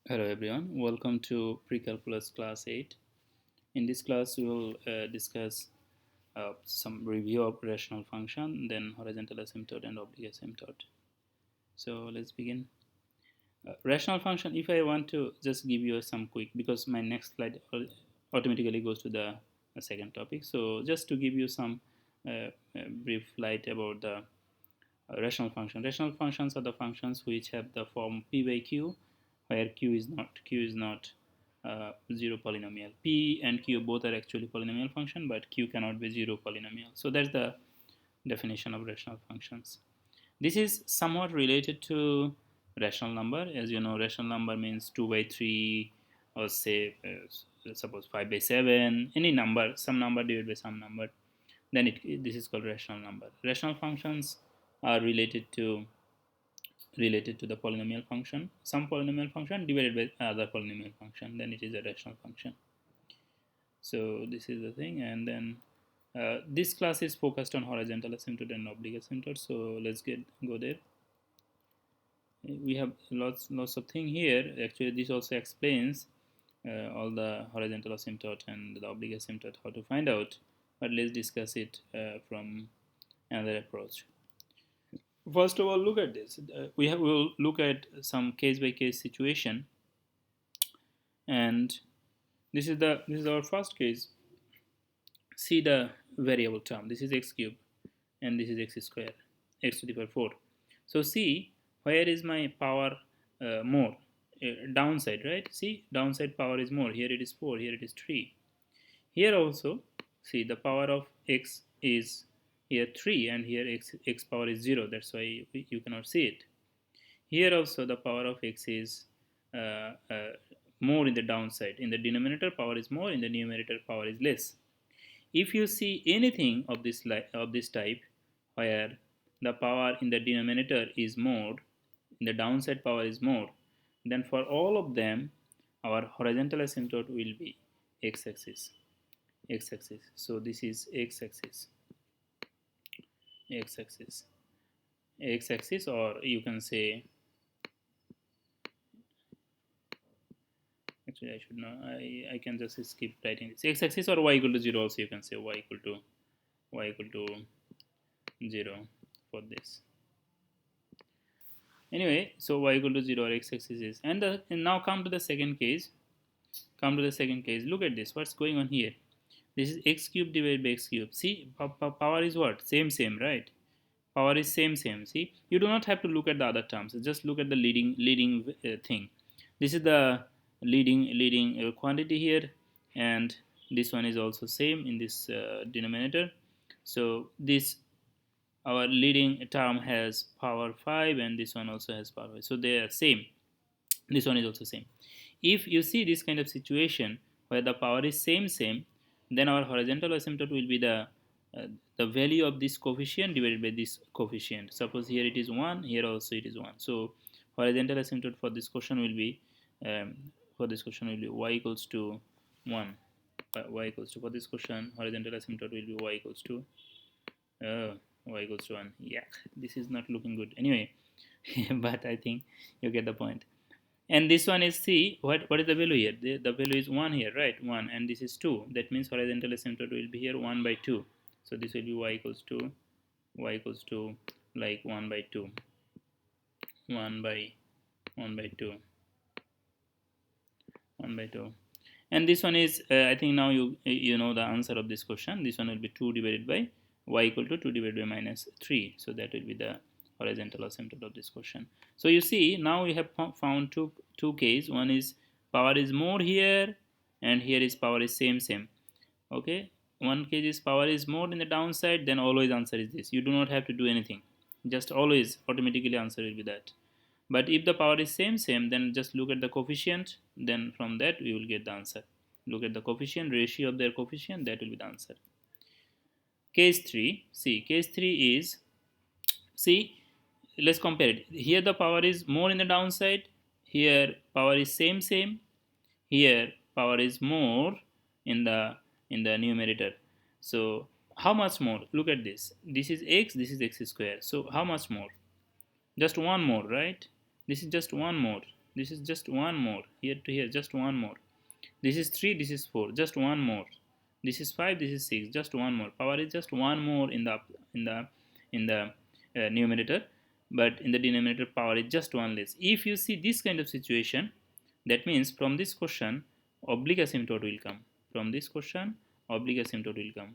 Hello everyone, welcome to Pre-Calculus Class 8. In this class we will discuss some review of rational function, then horizontal asymptote and oblique asymptote. So let's begin. Rational function, if I want to just give you some quick, because my next slide automatically goes to the second topic. So just to give you some brief light about the rational function. Rational functions are the functions which have the form p by q, where q is not zero polynomial. P and q both are actually polynomial function, but q cannot be zero polynomial. So that's the definition of rational functions. This is somewhat related to rational number. As you know, rational number means 2 by 3, or say suppose 5 by 7, any number, some number divided by some number, then this is called rational number. Rational functions are related to the polynomial function, some polynomial function divided by other polynomial function, then it is a rational function. So this is the thing. And then this class is focused on horizontal asymptote and oblique asymptote, so let's go there. We have lots of thing here. Actually this also explains all the horizontal asymptote and the oblique asymptote, how to find out, but let's discuss it from another approach. First of all, look at this. We will look at some case by case situation, and this is our first case. See the variable term. This is x cube, and this is x square, x to the power 4. So see, where is my power more? Downside, right? See, downside power is more. Here it is 4. Here it is 3. Here also, see, the power of x is here 3, and here x power is 0. That's why you cannot see it. Here also the power of x is more in the downside. In the denominator, power is more. In the numerator, power is less. If you see anything of this type, where the power in the denominator is more, in the downside power is more, then for all of them, our horizontal asymptote will be x-axis. X-axis. So this is x-axis. X-axis. X-axis, or you can say, actually I should know, I can just skip writing this. X-axis or y equal to 0 also, you can say y equal to 0 for this. Anyway, so y equal to 0 or x-axis is, and now come to the second case. Look at this, what's going on here. This is x cube divided by x cube. See, power is what? Same, right? Power is same. See, you do not have to look at the other terms. Just look at the leading thing. This is the leading quantity here, and this one is also same in this denominator. So this, our leading term has power 5, and this one also has power 5. So they are same. This one is also same. If you see this kind of situation where the power is same, then our horizontal asymptote will be the value of this coefficient divided by this coefficient. Suppose here it is 1, here also it is 1. So horizontal asymptote for this question will be y equals to 1. Y equals to, for this question, horizontal asymptote will be y equals to y equals to 1. Yeah, this is not looking good anyway. But I think you get the point. And this one is, see, what is the value here? The value is 1 here, right? 1, and this is 2. That means horizontal asymptote will be here 1 by 2. So this will be y equals to like 1 by 2. 1 by 2. And this one is, I think now you know the answer of this question. This one will be 2 divided by y equal to 2 divided by minus 3. So that will be the horizontal asymptote of this question. So you see, now we have found two cases. One is power is more here, and here is power is same. Okay, one case is power is more in the downside, then always answer is this. You do not have to do anything, just always automatically answer will be that. But if the power is same, then just look at the coefficient, then from that we will get the answer. Look at the coefficient, ratio of their coefficient, that will be the answer. Case 3, see, case 3 is, see, let's compare it. Here the power is more in the downside, here power is same, here power is more in the numerator. So how much more? Look at this. This is x square. So how much more? Just one more, right? This is just one more. This is just one more. Here to here, just one more. This is 3, this is 4, just one more. This is 5, this is 6, just one more. Power is just one more in the in the in the numerator, but in the denominator power is just one less. If you see this kind of situation, that means from this question oblique asymptote will come. From this question oblique asymptote will come.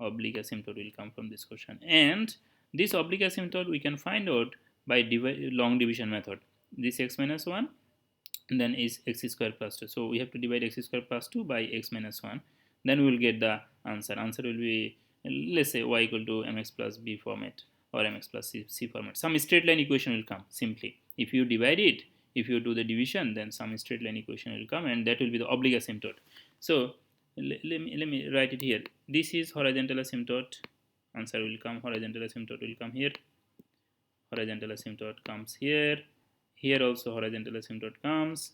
Oblique asymptote will come from this question, and this oblique asymptote we can find out by long division method. This x minus 1 and then is x square plus 2. So we have to divide x square plus 2 by x minus 1. Then we will get the answer. Answer will be, let's say, y equal to mx plus b format or mx plus c format. Some straight line equation will come simply. If you divide it, if you do the division, then some straight line equation will come, and that will be the oblique asymptote. So let me write it here. This is horizontal asymptote. Answer will come. Horizontal asymptote will come here. Horizontal asymptote comes here. Here also horizontal asymptote comes.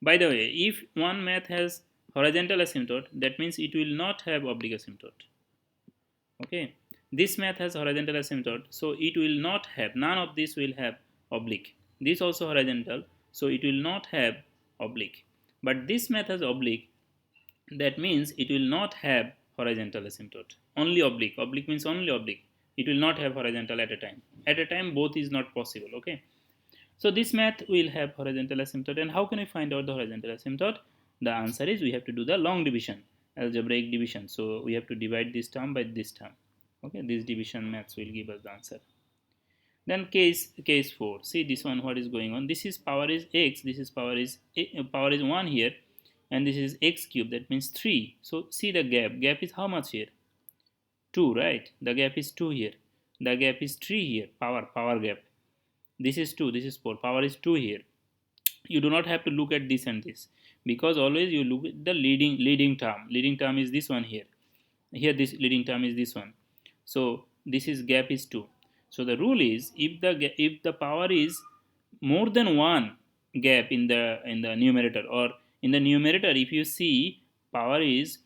By the way, if one math has horizontal asymptote, that means it will not have oblique asymptote. Okay, this math has horizontal asymptote, so it will not have, none of this will have oblique. This also horizontal, so it will not have oblique. But this math has oblique, that means it will not have horizontal asymptote. Only oblique. Oblique means only oblique. It will not have horizontal at a time. At a time, both is not possible. Okay. So this math will have horizontal asymptote, and how can we find out the horizontal asymptote? The answer is we have to do the long division, algebraic division. So we have to divide this term by this term. Okay, this division maths will give us the answer. Then case 4. See this one, what is going on? This is power is x. This is power is 1 here, and this is x cube. That means 3. So see the gap. Gap is how much here? 2, right? The gap is 2 here. The gap is 3 here. Power gap. This is 2, this is 4, power is 2 here. You do not have to look at this and this, because always you look at the leading term. Leading term is this one here. Here this leading term is this one. So this is gap is 2. So the rule is if the power is more than one gap in the numerator, or in the numerator if you see power is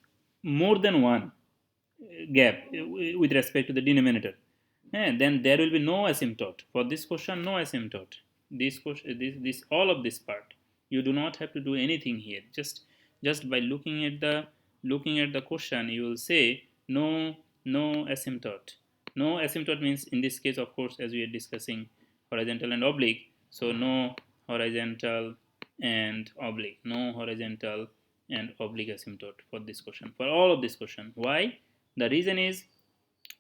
more than one gap with respect to the denominator, then there will be no asymptote. For this question, no asymptote. This question, this all of this part, you do not have to do anything here. Just by looking at the question, you will say no asymptote. No asymptote means in this case, of course, as we are discussing horizontal and oblique. So no horizontal and oblique. No horizontal and oblique asymptote for this question. For all of this question, why? The reason is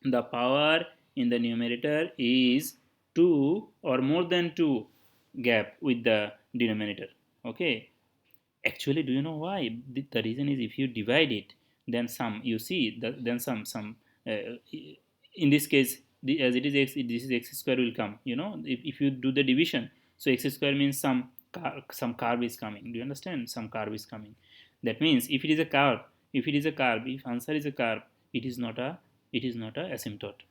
the power in the numerator is 2 or more than 2 gap with the denominator. Okay, actually, do you know why? The reason is if you divide it, then you see then in this case, as it is x, this is x square will come. If you do the division, so x square means some curve is coming. Do you understand? Some curve is coming. That means if it is a curve, if answer is a curve, it is not a asymptote.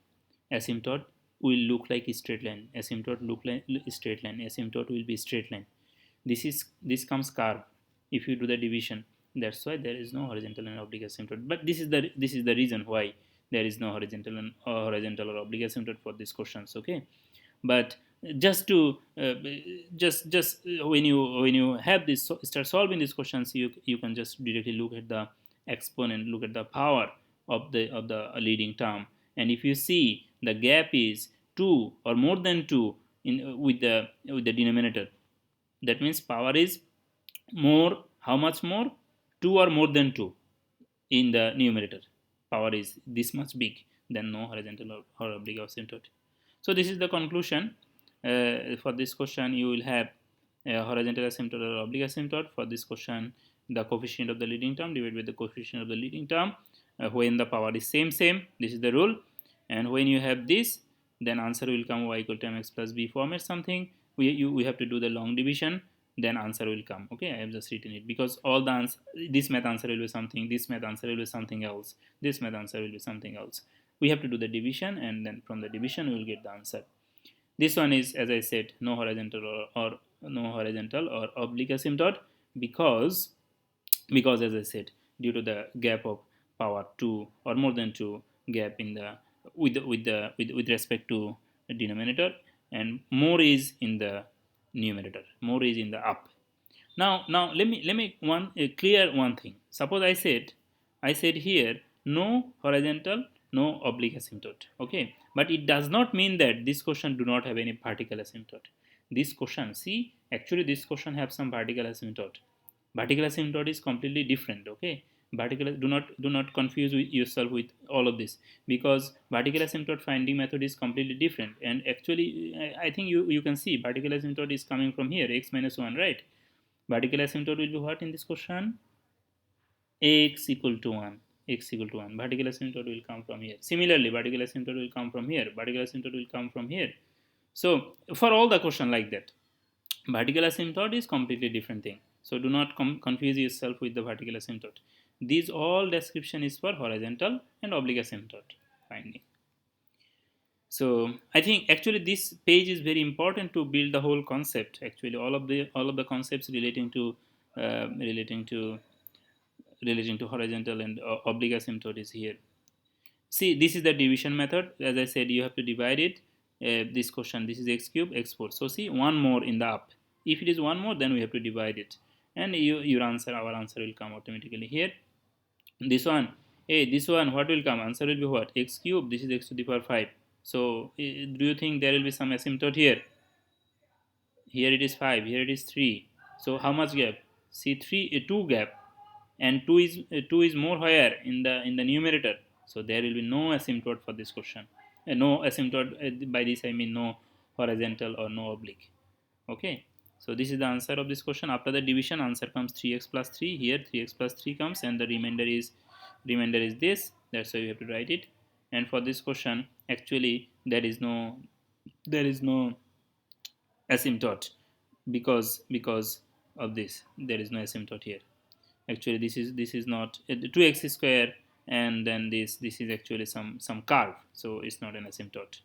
Asymptote will look like a straight line. Asymptote look like a straight line. Asymptote will be straight line. This comes curve. If you do the division, that's why there is no horizontal and oblique asymptote. But this is the reason why there is no horizontal or oblique asymptote for these questions. Okay, but just to when you have this, start solving these questions, you can just directly look at the exponent, look at the power of the leading term, and if you see the gap is 2 or more than 2 in with the denominator, that means power is more. How much more? 2 or more than 2 in the numerator. Power is this much big, then no horizontal or oblique asymptote. So this is the conclusion. For this question, you will have a horizontal asymptote or oblique asymptote. For this question, the coefficient of the leading term divided by the coefficient of the leading term when the power is same. This is the rule. And when you have this, then answer will come y equal to mx plus b format something. We have to do the long division, then answer will come. Okay, I have just written it because all the this math answer will be something, this math answer will be something else, this math answer will be something else. We have to do the division, and then from the division we will get the answer. This one is, as I said, no horizontal or oblique asymptote because as I said, due to the gap of power 2 or more than 2 gap in the with respect to the denominator, and more is in the numerator, more is in the up. Now let me clear one thing. Suppose I said here no horizontal, no oblique asymptote. Okay, but it does not mean that this question do not have any vertical asymptote. This question, see, actually this question have some vertical asymptote. Vertical asymptote is completely different. Okay, vertical, do not confuse yourself with all of this, because vertical asymptote finding method is completely different. And actually I think you can see vertical asymptote is coming from here, x minus 1, right? Vertical asymptote will be what in this question? X equal to 1. X equal to 1. Vertical asymptote will come from here. Similarly, vertical asymptote will come from here. Vertical asymptote will come from here. So, for all the question like that, vertical asymptote is completely different thing. So, do not confuse yourself with the vertical asymptote. These all description is for horizontal and oblique asymptote finding. So I think actually this page is very important to build the whole concept. Actually, all of the concepts relating to horizontal and oblique asymptote is here. See, this is the division method. As I said, you have to divide it. This question, this is x cube, x4. So see, one more in the up. If it is one more, then we have to divide it, and our answer will come automatically here. This one, this one, what will come? Answer will be what? X cube. This is x to the power 5. So do you think there will be some asymptote here? Here it is 5, here it is 3. So how much gap? See, 2 gap, and 2 is more higher in the numerator. So there will be no asymptote for this question. No asymptote, by this I mean no horizontal or no oblique. Okay, so this is the answer of this question. After the division, answer comes 3x plus 3. Here 3x plus 3 comes, and the remainder is this. That's why we have to write it. And for this question, actually there is no asymptote, because of this. There is no asymptote here. Actually, this is not 2x square, and then this is actually some curve. So it's not an asymptote.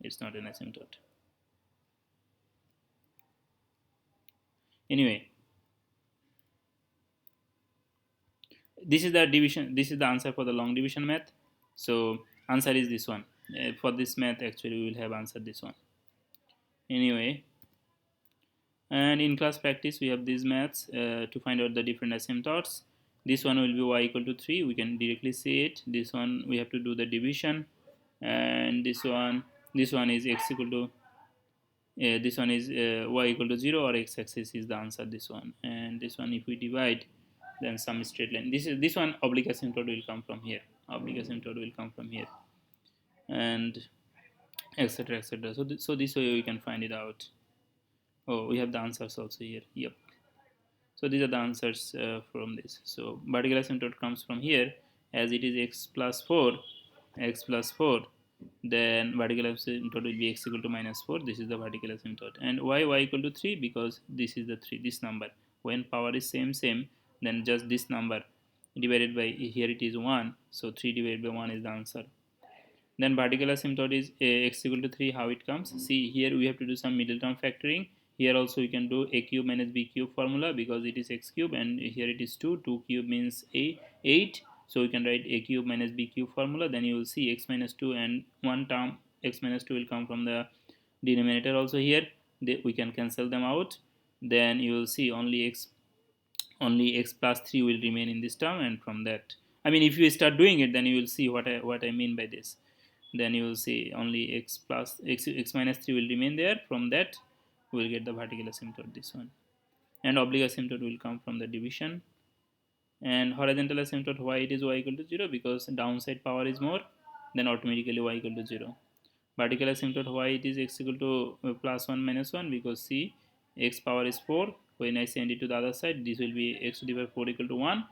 It's not an asymptote. Anyway, this is the division. This is the answer for the long division math. So answer is this one. For this math, actually we will have answered this one. Anyway, and in class practice we have these maths to find out the different asymptotes. This one will be y equal to 3. We can directly see it. This one we have to do the division, and this one is x equal to this one is y equal to 0, or x-axis is the answer, this one. And this one, if we divide, then some straight line. This one oblique asymptote will come from here. Oblique asymptote will come from here, and etc etc. So this way we can find it out. Oh, we have the answers also here. Yep. So these are the answers from this. So vertical asymptote comes from here, as it is x plus 4, then vertical asymptote will be x equal to minus 4. This is the vertical asymptote. And y equal to 3, because this is the 3, this number. When power is same, then just this number divided by, here it is 1, so 3 divided by 1 is the answer. Then vertical asymptote is x equal to 3. How it comes? See, here we have to do some middle term factoring. Here also we can do a cube minus b cube formula, because it is x cube, and here it is 2. 2 cube means 8. So we can write a cube minus b cube formula. Then you will see x minus 2, and one term x minus 2 will come from the denominator also here. We can cancel them out. Then you will see only x plus 3 will remain in this term, and from that, I mean, if you start doing it, then you will see what I mean by this. Then you will see only x minus 3 will remain there. From that we will get the vertical asymptote, this one. And oblique asymptote will come from the division. And horizontal asymptote, why it is y equal to 0? Because downside power is more, then automatically y equal to 0. Vertical asymptote, why it is x equal to plus 1 minus 1? Because see, x power is 4. When I send it to the other side, this will be x to the power 4 equal to 1.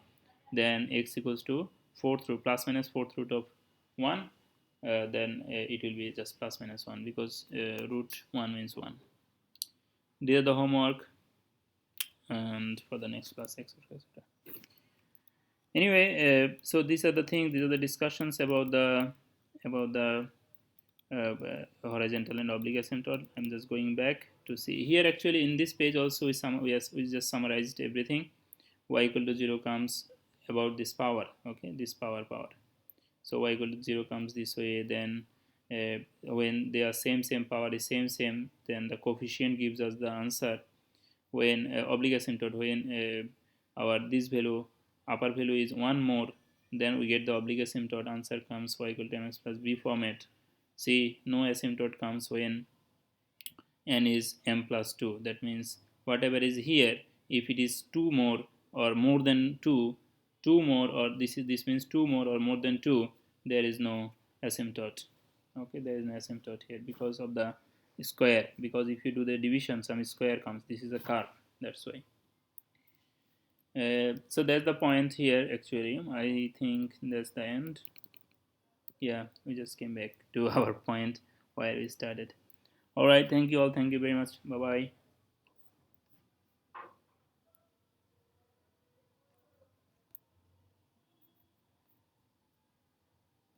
Then x equals to 4th root, plus minus 4th root of 1. Then it will be just plus minus 1, because root 1 means 1. These are the homework, and for the next class, etc. Anyway, so these are the things. These are the discussions about the horizontal and oblique asymptote. I'm just going back to see here. Actually, in this page also we just summarized everything. Y equal to 0 comes about this power. Okay, this power. So y equal to 0 comes this way. Then when they are same power is same, then the coefficient gives us the answer. When oblique asymptote, when our this value upper value is 1 more, then we get the oblique asymptote. Answer comes y equal to mx plus b format. See, no asymptote comes when n is m plus 2. That means whatever is here, if it is 2 more or more than 2 more, or this means 2 more or more than 2, there is no asymptote. Okay, there is no asymptote here because of the square, because if you do the division, some square comes. This is a curve, that's why. So that's the point here. Actually, I think that's the end. Yeah, we just came back to our point where we started. All right, thank you all, thank you very much, bye bye.